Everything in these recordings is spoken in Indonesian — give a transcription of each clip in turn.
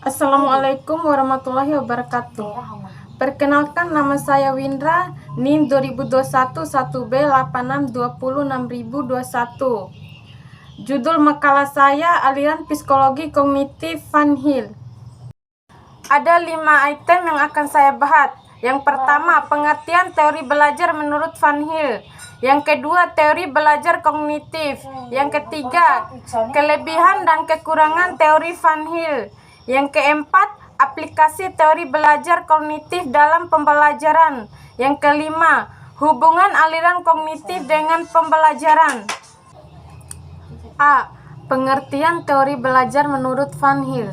Assalamualaikum warahmatullahi wabarakatuh. Perkenalkan, nama saya Windra, NIM 2021 1B86206021. Judul makalah saya, aliran psikologi kognitif Van Hill. Ada 5 item yang akan saya bahas. Yang pertama, pengertian teori belajar menurut Van Hill. Yang kedua, teori belajar kognitif. Yang ketiga, kelebihan dan kekurangan teori Van Hill. Yang keempat, aplikasi teori belajar kognitif dalam pembelajaran. Yang kelima, hubungan aliran kognitif dengan pembelajaran. A. Pengertian teori belajar menurut Van Hill.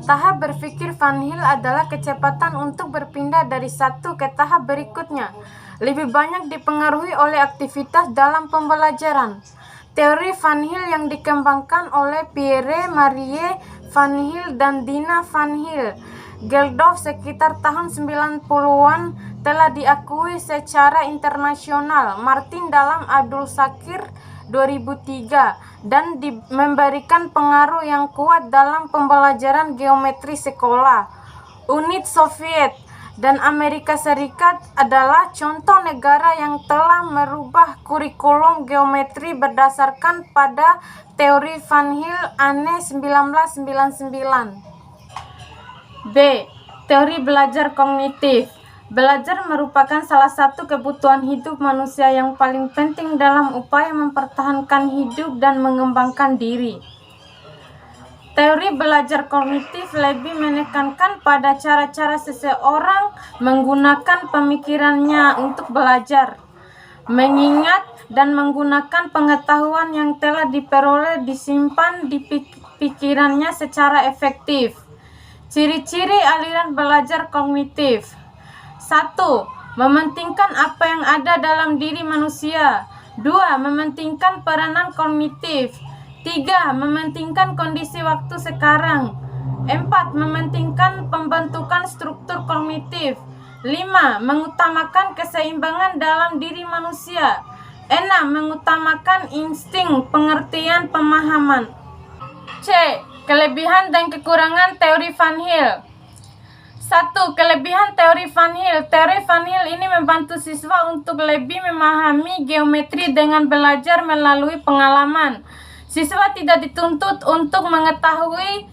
Tahap berpikir Van Hill adalah kecepatan untuk berpindah dari satu ke tahap berikutnya. Lebih banyak dipengaruhi oleh aktivitas dalam pembelajaran. Teori Van Hill yang dikembangkan oleh Pierre Marie Van Hill dan Dina Van Hill Geldof sekitar tahun 90-an telah diakui secara internasional. Martin dalam Abdul Shakir 2003 dan memberikan pengaruh yang kuat dalam pembelajaran geometri sekolah. Uni Soviet dan Amerika Serikat adalah contoh negara yang telah merubah kurikulum geometri berdasarkan pada teori Van Hill aneh 1999. B. Teori belajar kognitif. Belajar merupakan salah satu kebutuhan hidup manusia yang paling penting dalam upaya mempertahankan hidup dan mengembangkan diri. Teori belajar kognitif lebih menekankan pada cara-cara seseorang menggunakan pemikirannya untuk belajar, mengingat, dan menggunakan pengetahuan yang telah diperoleh disimpan di pikirannya secara efektif. Ciri-ciri aliran belajar kognitif. 1. Mementingkan apa yang ada dalam diri manusia. 2. Mementingkan peranan kognitif. 3. Mementingkan kondisi waktu sekarang. 4. Mementingkan pembentukan struktur kognitif. 5. Mengutamakan keseimbangan dalam diri manusia. 6. Mengutamakan insting, pengertian, pemahaman. C. Kelebihan dan kekurangan teori Van Hill. 1. Kelebihan teori Van Hill. Teori Van Hill ini membantu siswa untuk lebih memahami geometri dengan belajar melalui pengalaman. Siswa tidak dituntut untuk mengetahui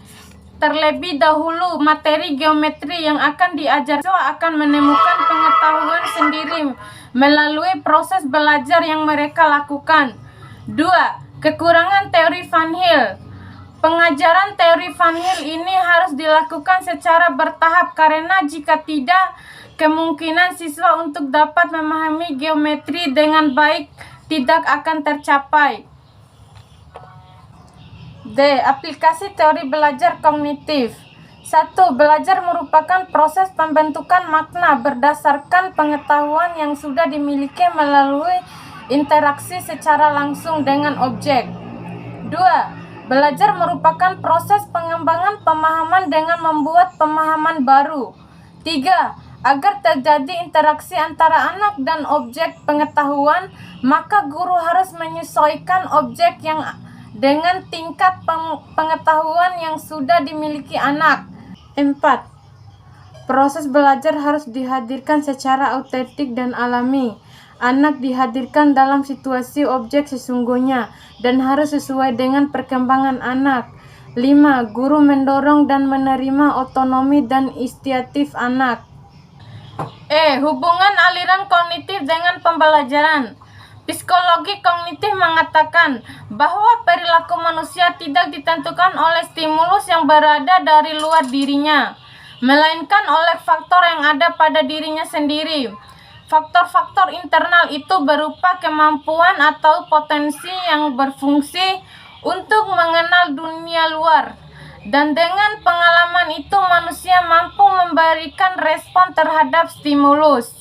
terlebih dahulu materi geometri yang akan diajar. Siswa akan menemukan pengetahuan sendiri melalui proses belajar yang mereka lakukan. 2. Kekurangan teori Van Hill. Pengajaran teori Van Hill ini harus dilakukan secara bertahap karena jika tidak, kemungkinan siswa untuk dapat memahami geometri dengan baik tidak akan tercapai. D. Aplikasi teori belajar kognitif. 1. Belajar merupakan proses pembentukan makna berdasarkan pengetahuan yang sudah dimiliki melalui interaksi secara langsung dengan objek. 2. Belajar merupakan proses pengembangan pemahaman dengan membuat pemahaman baru. 3. Agar terjadi interaksi antara anak dan objek pengetahuan, maka guru harus menyesuaikan objek yang dengan tingkat pengetahuan yang sudah dimiliki anak. 4. Proses belajar harus dihadirkan secara autentik dan alami. Anak dihadirkan dalam situasi objek sesungguhnya dan harus sesuai dengan perkembangan anak. 5. Guru mendorong dan menerima otonomi dan inisiatif anak. Hubungan aliran kognitif dengan pembelajaran. Psikologi kognitif mengatakan bahwa perilaku manusia tidak ditentukan oleh stimulus yang berada dari luar dirinya, melainkan oleh faktor yang ada pada dirinya sendiri. Faktor-faktor internal itu berupa kemampuan atau potensi yang berfungsi untuk mengenal dunia luar, dan dengan pengalaman itu manusia mampu memberikan respon terhadap stimulus.